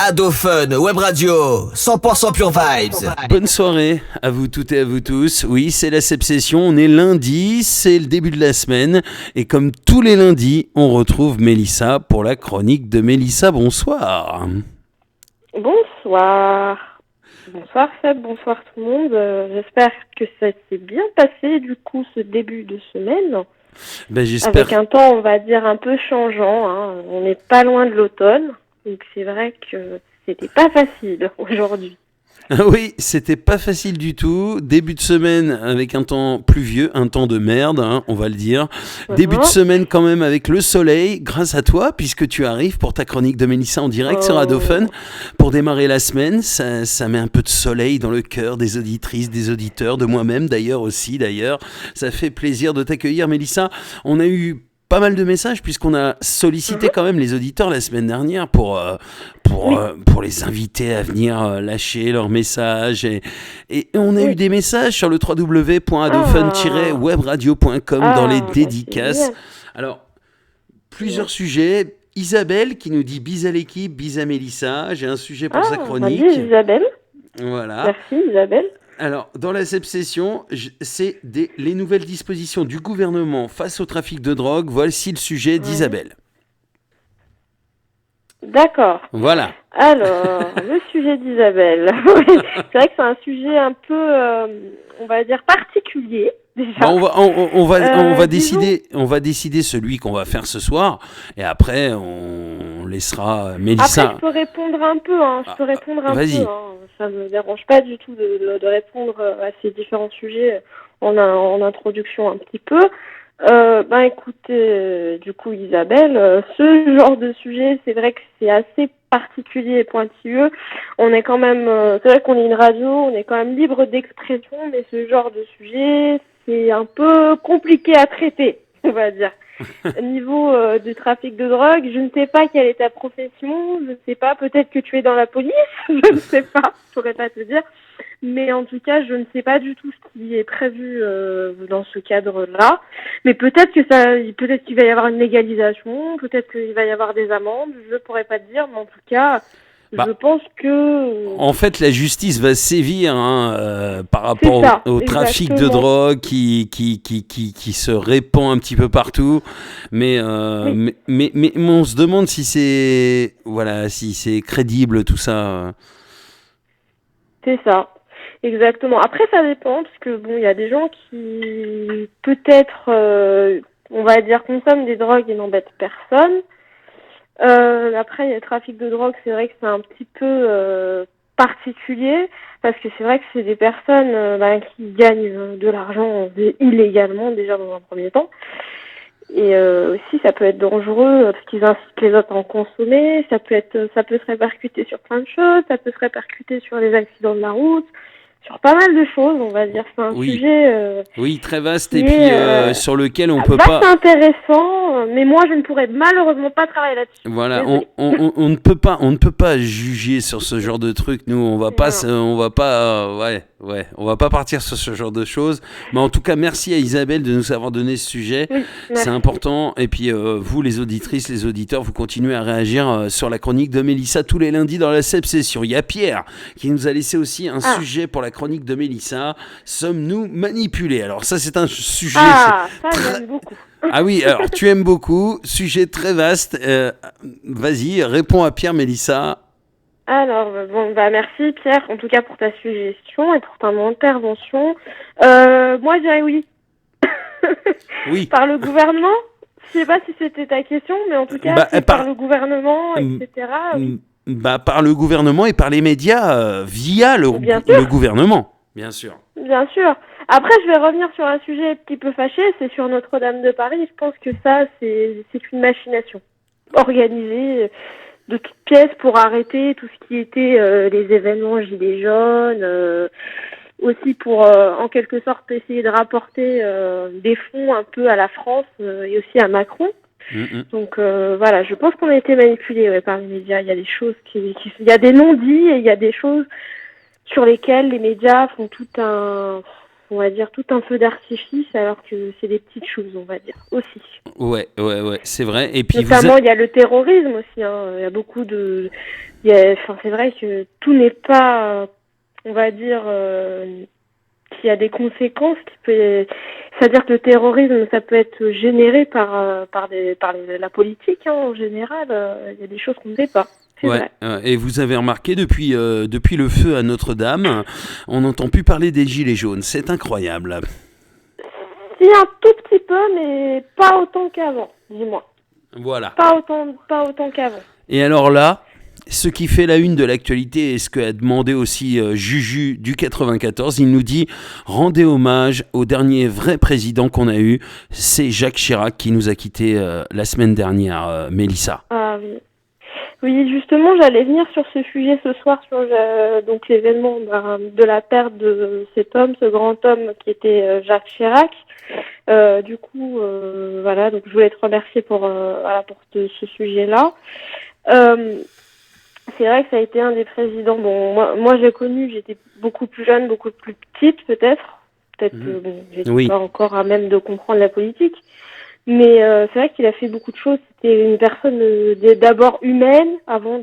Adophone, Web Radio, 100% Pure Vibes. Bonne soirée à vous toutes et à vous tous. Oui, c'est la Sepsession, on est lundi, c'est le début de la semaine. Et comme tous les lundis, on retrouve Mélissa pour la chronique de Mélissa. Bonsoir. Bonsoir. Bonsoir Seb, bonsoir tout le monde. J'espère que ça s'est bien passé du coup ce début de semaine. J'espère. Avec un temps, on va dire, un peu changeant. On n'est pas loin de l'automne. Donc c'est vrai que c'était pas facile aujourd'hui. Oui, c'était pas facile du tout. Début de semaine avec un temps pluvieux, un temps de merde, on va le dire. Début de semaine quand même avec le soleil, grâce à toi, puisque tu arrives pour ta chronique de Mélissa en direct sur Adophone. Pour démarrer la semaine, ça met un peu de soleil dans le cœur des auditrices, des auditeurs, de moi-même d'ailleurs aussi. Ça fait plaisir de t'accueillir Mélissa. On a eu pas mal de messages puisqu'on a sollicité quand même les auditeurs la semaine dernière pour les inviter à venir lâcher leurs messages et on a eu des messages sur le www.adophone-webradio.com dans les dédicaces. Alors, plusieurs sujets. Isabelle qui nous dit bis à l'équipe, bis à Mélissa. J'ai un sujet pour sa chronique. Merci Isabelle. Voilà. Merci Isabelle. Alors, dans la Sepsession, c'est les nouvelles dispositions du gouvernement face au trafic de drogue. Voici le sujet d'Isabelle. D'accord. Voilà. Alors, le sujet d'Isabelle. C'est vrai que c'est un sujet un peu, on va dire, particulier. Déjà. On va décider celui qu'on va faire ce soir et après on laissera Mélissa. Après, je peux répondre un peu. Vas-y. Ça me dérange pas du tout de répondre à ces différents sujets en introduction un petit peu. Écoutez, du coup Isabelle, ce genre de sujet, c'est vrai que c'est assez particulier et pointilleux. On est quand même, c'est vrai qu'on est une radio, on est quand même libre d'expression, mais ce genre de sujet, c'est un peu compliqué à traiter, on va dire. Au niveau du trafic de drogue, je ne sais pas quelle est ta profession, je ne sais pas, peut-être que tu es dans la police, je ne sais pas, je pourrais pas te dire. Mais en tout cas, je ne sais pas du tout ce qui est prévu dans ce cadre-là. Mais peut-être qu'il va y avoir une légalisation, peut-être qu'il va y avoir des amendes, je ne pourrais pas te dire, mais en tout cas, je pense que... En fait, la justice va sévir par rapport au trafic de drogue qui se répand un petit peu partout. Mais on se demande si c'est crédible tout ça. C'est ça. Exactement. Après, ça dépend, parce que il y a des gens qui, peut-être, on va dire, consomment des drogues et n'embêtent personne. Après, il y a le trafic de drogue, c'est vrai que c'est un petit peu particulier, parce que c'est vrai que c'est des personnes qui gagnent de l'argent illégalement, déjà dans un premier temps. Et aussi, ça peut être dangereux, parce qu'ils incitent les autres à en consommer. Ça peut se répercuter sur plein de choses, ça peut se répercuter sur les accidents de la route, sur pas mal de choses, on va dire. C'est un sujet très vaste et puis sur lequel on peut pas... C'est intéressant, mais moi je ne pourrais malheureusement pas travailler là-dessus. Voilà, on ne peut pas juger sur ce genre de truc. Nous, on va pas partir sur ce genre de choses. Mais en tout cas, merci à Isabelle de nous avoir donné ce sujet. Oui, c'est important. Et puis vous, les auditrices, les auditeurs, vous continuez à réagir sur la chronique de Mélissa tous les lundis dans la Sepsession. Il y a Pierre qui nous a laissé aussi un sujet pour la chronique de Mélissa. Sommes-nous manipulés? Alors ça, c'est un sujet... j'aime beaucoup. Ah oui, alors tu aimes beaucoup, sujet très vaste. Vas-y, réponds à Pierre, Mélissa. Alors, merci Pierre, en tout cas pour ta suggestion et pour ton intervention. Moi, je dirais oui. Oui. Par le gouvernement, je sais pas si c'était ta question, mais en tout cas, par le gouvernement, etc. Par le gouvernement et par les médias, via le gouvernement, bien sûr. Bien sûr. Après, je vais revenir sur un sujet un petit peu fâché, c'est sur Notre-Dame de Paris. Je pense que ça, c'est une machination organisée de toutes pièces pour arrêter tout ce qui était les événements gilets jaunes, aussi pour, en quelque sorte, essayer de rapporter des fonds un peu à la France et aussi à Macron. Donc je pense qu'on a été manipulés par les médias. Il y a des choses il y a des non-dits et il y a des choses sur lesquelles les médias font tout un feu d'artifice, alors que c'est des petites choses, on va dire, aussi. Ouais, c'est vrai. Et puis notamment, il y a le terrorisme aussi, Il y a beaucoup de enfin, c'est vrai que tout n'est pas, on va dire, qu'il y a des conséquences c'est-à-dire que le terrorisme, ça peut être généré la politique, hein, en général. Il y a des choses qu'on ne sait pas. C'est Ouais, vrai. et vous avez remarqué depuis le feu à Notre-Dame, on n'entend plus parler des gilets jaunes. C'est incroyable. Si, un tout petit peu, mais pas autant qu'avant, dis-moi. Voilà. Pas autant qu'avant. Et alors là, ce qui fait la une de l'actualité et ce qu'a demandé aussi Juju du 94, il nous dit rendez hommage au dernier vrai président qu'on a eu, c'est Jacques Chirac qui nous a quittés la semaine dernière, Mélissa. Ah oui. Oui, justement, j'allais venir sur ce sujet ce soir, sur donc l'événement de la perte de cet homme, ce grand homme qui était Jacques Chirac. Du coup, voilà, donc je voulais te remercier pour ce sujet-là. C'est vrai que ça a été un des présidents. Bon, moi j'ai connu, j'étais beaucoup plus jeune, beaucoup plus petite peut-être. Peut-être que bon, j'étais pas encore à même de comprendre la politique. Mais c'est vrai qu'il a fait beaucoup de choses. C'était une personne d'abord humaine avant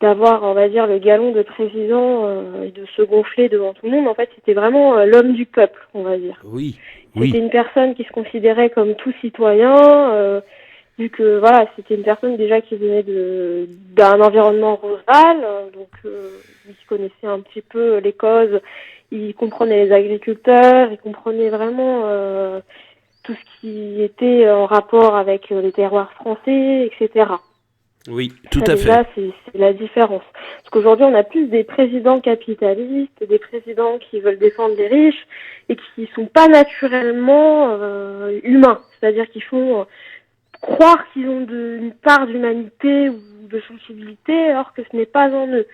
d'avoir, on va dire, le galon de président et de se gonfler devant tout le monde. En fait, c'était vraiment l'homme du peuple, on va dire. Oui. C'était une personne qui se considérait comme tout citoyen, vu que voilà, c'était une personne déjà qui venait d'un environnement rural, donc il connaissait un petit peu les causes, il comprenait les agriculteurs, il comprenait vraiment tout ce qui était en rapport avec les terroirs français, etc. Oui, tout Ça, à déjà, fait. c'est la différence. Parce qu'aujourd'hui, on a plus des présidents capitalistes, des présidents qui veulent défendre les riches et qui sont pas naturellement humains. C'est-à-dire qu'ils font croire qu'ils ont une part d'humanité ou de sensibilité alors que ce n'est pas en eux.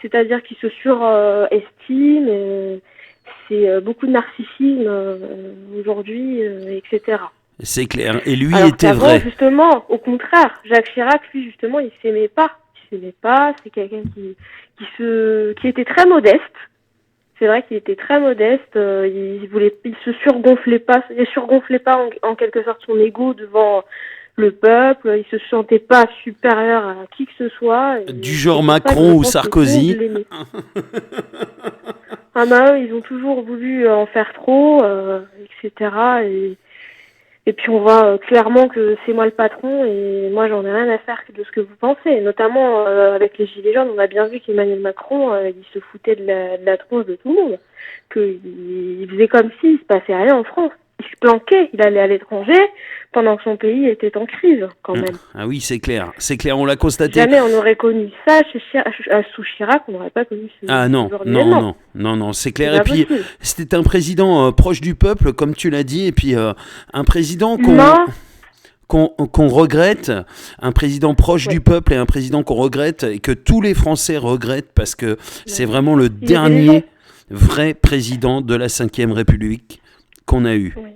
C'est-à-dire qu'ils se surestiment, c'est beaucoup de narcissisme aujourd'hui, etc. C'est clair. Et lui Alors était qu'avant, vrai. justement, au contraire, Jacques Chirac, lui, justement, il s'aimait pas. Il s'aimait pas, c'est quelqu'un qui était très modeste. C'est vrai qu'il était très modeste, il se surgonflait pas en quelque sorte son ego devant le peuple, il se sentait pas supérieur à qui que ce soit. Du Et genre c'est pour ça que je Macron ou pense que tout le monde Sarkozy. l'aimait. Ah bah eux, ils ont toujours voulu en faire trop, etc. Et puis on voit clairement que c'est moi le patron et moi j'en ai rien à faire de ce que vous pensez. Notamment avec les Gilets jaunes, on a bien vu qu'Emmanuel Macron, il se foutait de la tronche de tout le monde. Il faisait comme s'il se passait rien en France. Il se planquait, il allait à l'étranger pendant que son pays était en crise quand même. Ah oui, c'est clair, on l'a constaté. Jamais on aurait connu ça sous Chirac, on n'aurait pas connu ce Ah non, genre non, d'événement. non, c'est clair. C'est Et pas puis, possible. c'était un président proche du peuple, comme tu l'as dit, et puis un président Humain, qu'on regrette, un président proche ouais. du peuple et un président qu'on regrette et que tous les Français regrettent parce que c'est vraiment le Il aidait les dernier gens. vrai président de la Ve République qu'on a eu. Ouais.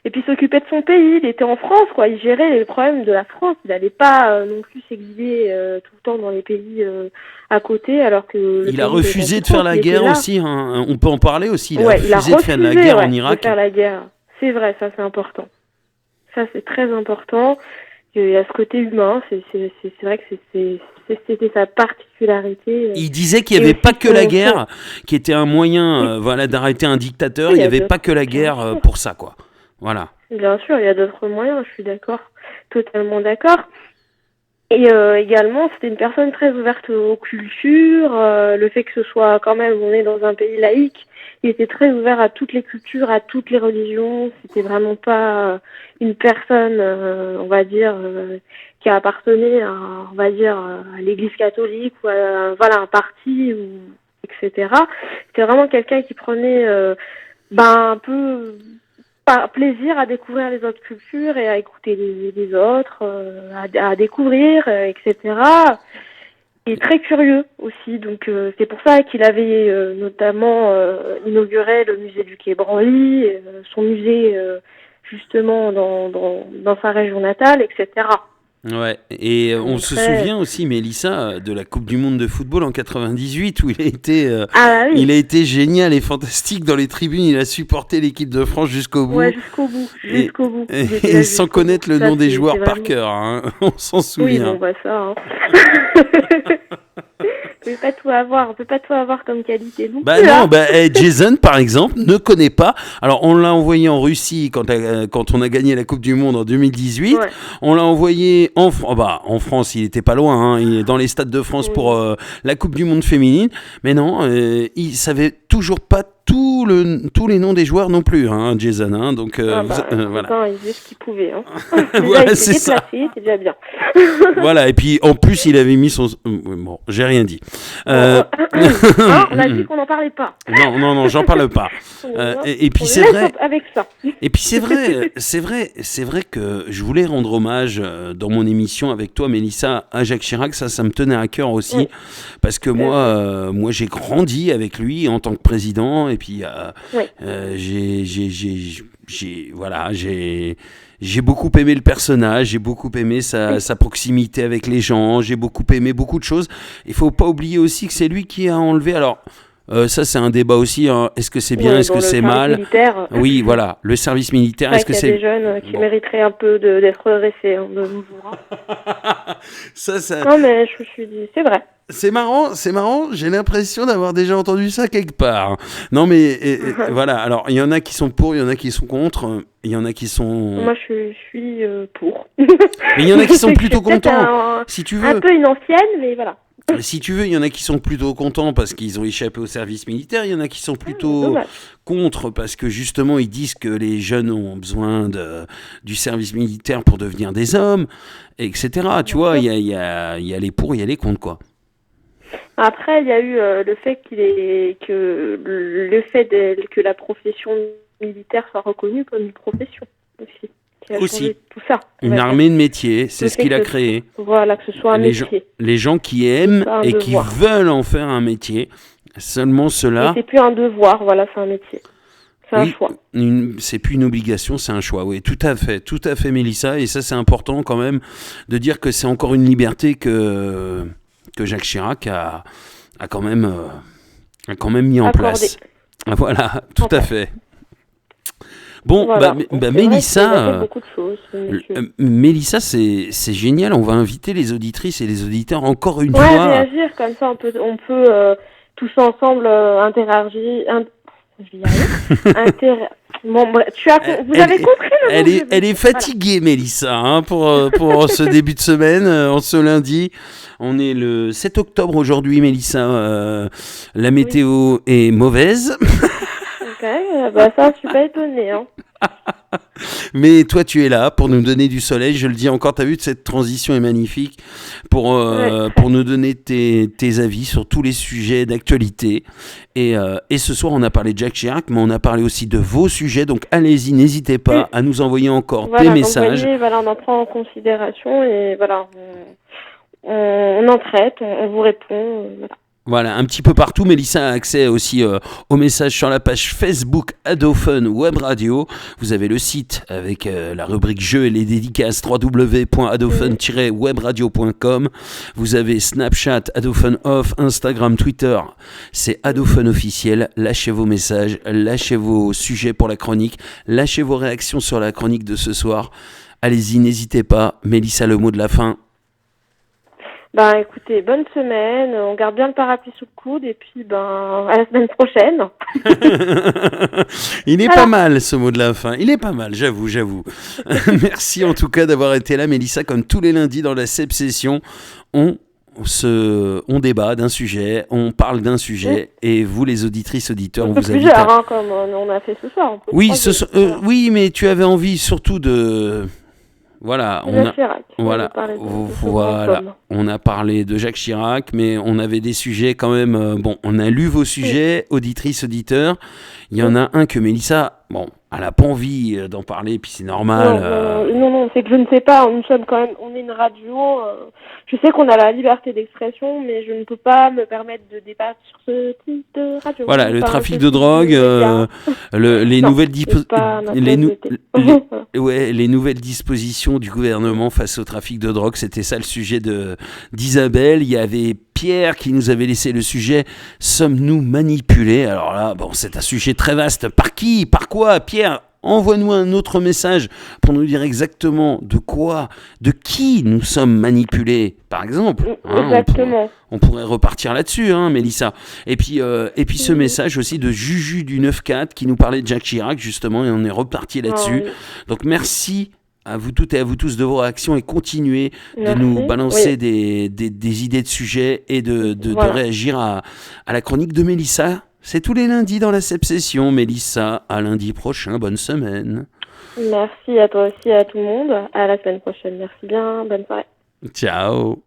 Et puis s'occuper de son pays, il était en France, quoi. Il gérait les problèmes de la France. Il n'allait pas non plus s'exiler tout le temps dans les pays à côté, alors que Il a refusé de faire la guerre aussi, hein. On peut en parler aussi. Il a refusé de faire la guerre en Irak. De faire la guerre. C'est vrai, ça c'est important. Ça c'est très important. Il y a ce côté humain. C'est vrai que c'était sa particularité. Il disait qu'il n'y avait pas que la guerre qui était un moyen voilà, d'arrêter un dictateur. Oui, Il n'y avait pas que la guerre pour ça, quoi. Voilà. Bien sûr, il y a d'autres moyens, je suis d'accord. Totalement d'accord. Et également, c'était une personne très ouverte aux cultures. Le fait que ce soit quand même, on est dans un pays laïque, il était très ouvert à toutes les cultures, à toutes les religions. C'était vraiment pas une personne, on va dire, qui appartenait à, on va dire, à l'Église catholique ou à voilà, un parti, ou, etc. C'était vraiment quelqu'un qui prenait un peu par plaisir à découvrir les autres cultures et à écouter les autres, à découvrir, etc. Et très curieux aussi, donc c'est pour ça qu'il avait notamment inauguré le musée du Quai Branly, son musée justement dans sa région natale, etc. Ouais, et on se souvient aussi, Mélissa, de la Coupe du Monde de football en 98 où Oui. il a été génial et fantastique dans les tribunes. Il a supporté l'équipe de France jusqu'au bout. Ouais, jusqu'au bout. Et sans connaître le nom des joueurs par cœur, hein. On s'en souvient. Oui, bon, ça. Hein. On peut pas tout avoir comme qualité. Non, Jason, par exemple, ne connaît pas. Alors, on l'a envoyé en Russie quand on a gagné la Coupe du Monde en 2018. Ouais. On l'a envoyé en France, il était pas loin. Hein. Il est dans les stades de France pour la Coupe du Monde féminine. Mais non, il savait toujours pas tous les noms des joueurs non plus, hein, Jason. Hein, donc, voilà. Il faisait ce qu'il pouvait. Hein. Voilà, c'est ça. C'est déjà bien. Voilà, et puis en plus, il avait mis son... Bon, j'ai rien dit. On a dit qu'on n'en parlait pas. Non, j'en parle pas. Et puis c'est vrai... Avec ça. Et puis c'est vrai que je voulais rendre hommage dans mon émission avec toi, Mélissa, à Jacques Chirac. Ça me tenait à cœur aussi. Oui. Parce que moi, j'ai grandi avec lui en tant que président. Et puis, j'ai beaucoup aimé le personnage, j'ai beaucoup aimé sa proximité avec les gens, j'ai beaucoup aimé beaucoup de choses. Il faut pas oublier aussi que c'est lui qui a enlevé... Alors, ça, c'est un débat aussi. Hein. Est-ce que c'est bien, est-ce que c'est mal militaire. Oui, voilà, le service militaire. Est-ce que c'est... Il y a des jeunes qui mériteraient un peu d'être redressés, hein, de nouveau. Ça... Non, mais je me suis dit, c'est vrai. C'est marrant, j'ai l'impression d'avoir déjà entendu ça quelque part. Non mais voilà, alors il y en a qui sont pour, il y en a qui sont contre, il y en a qui sont... Moi je suis pour. Mais il y en a qui sont plutôt contents, si tu veux. Un peu une ancienne, mais voilà. Si tu veux, il y en a qui sont plutôt contents parce qu'ils ont échappé au service militaire, il y en a qui sont plutôt contre parce que justement ils disent que les jeunes ont besoin du service militaire pour devenir des hommes, etc. Tu vois, il y a les pour, il y a les contre, quoi. Après, il y a eu le fait que la profession militaire soit reconnue comme une profession aussi. Tout ça. Une armée de métier, c'est ce qu'il a créé. Voilà, que ce soit un métier. Les gens qui aiment et qui veulent en faire un métier, seulement cela. C'est plus un devoir, voilà, c'est un métier. C'est un choix. C'est plus une obligation, c'est un choix. Oui, tout à fait, Mélissa. Et ça, c'est important quand même de dire que c'est encore une liberté que Jacques Chirac a quand même mis en place. Voilà, tout à fait. Bon, voilà. Mélissa, beaucoup de choses, Mélissa, c'est génial. On va inviter les auditrices et les auditeurs encore une fois. Réagir comme ça, on peut tous ensemble interagir. Je vais y arriver. Bon, vous avez compris le Elle est fatiguée, voilà. Mélissa, hein, pour ce début de semaine, ce lundi. On est le 7 octobre aujourd'hui, Mélissa. La météo est mauvaise. Ok, ça, je suis pas étonnée. Hein. Mais toi, tu es là pour nous donner du soleil. Je le dis encore, tu as vu, cette transition est magnifique pour nous donner tes avis sur tous les sujets d'actualité. Et ce soir, on a parlé de Jacques Chirac, mais on a parlé aussi de vos sujets. Donc, allez-y, n'hésitez pas à nous envoyer encore des messages. On en prend en considération et voilà, on en traite, on vous répond. Voilà, un petit peu partout. Mélissa a accès aussi aux messages sur la page Facebook Adophone Web Radio. Vous avez le site avec la rubrique jeux et les dédicaces www.adophone-webradio.com. Vous avez Snapchat, Adophone Off, Instagram, Twitter. C'est Adophone officiel. Lâchez vos messages, lâchez vos sujets pour la chronique, lâchez vos réactions sur la chronique de ce soir. Allez-y, n'hésitez pas. Mélissa, le mot de la fin. Écoutez, bonne semaine, on garde bien le parapluie sous le coude et puis à la semaine prochaine. Il est pas mal ce mot de la fin, il est pas mal, j'avoue. Merci en tout cas d'avoir été là, Mélissa, comme tous les lundis dans la CEP Session. On débat d'un sujet, on parle d'un sujet, et vous les auditrices, auditeurs, on vous invite à... comme on a fait ce soir. Oui, mais tu avais envie surtout de... Voilà, on a parlé de Jacques Chirac, mais on avait des sujets quand même. On a lu vos sujets, auditrices, auditeurs. Il y en a un que Mélissa bon, elle a pas envie d'en parler, puis c'est normal. Non, c'est que je ne sais pas. Nous sommes quand même, on est une radio. Je sais qu'on a la liberté d'expression, mais je ne peux pas me permettre de débattre sur ce type de radio. Voilà, le Enfin, trafic ce de type drogue, média. les Non, nouvelles c'est pas ma les, tasse de thé. les nouvelles dispositions du gouvernement face au trafic de drogue, c'était ça le sujet d'Isabelle. Il y avait Pierre qui nous avait laissé le sujet « Sommes-nous manipulés ?» Alors là, bon, c'est un sujet très vaste. Par qui? Par quoi? Pierre, envoie-nous un autre message pour nous dire exactement de qui nous sommes manipulés, par exemple. Exactement. On pourrait repartir là-dessus, Mélissa. Et puis ce message aussi de Juju du 9-4 qui nous parlait de Jacques Chirac, justement, et on est reparti là-dessus. Oui. Donc merci à vous toutes et à vous tous de vos réactions et continuez de nous balancer des idées de sujets et de réagir à la chronique de Mélissa. C'est tous les lundis dans la CEP Session. Mélissa, à lundi prochain. Bonne semaine. Merci à toi aussi et à tout le monde. À la semaine prochaine. Merci bien. Bonne soirée. Ciao.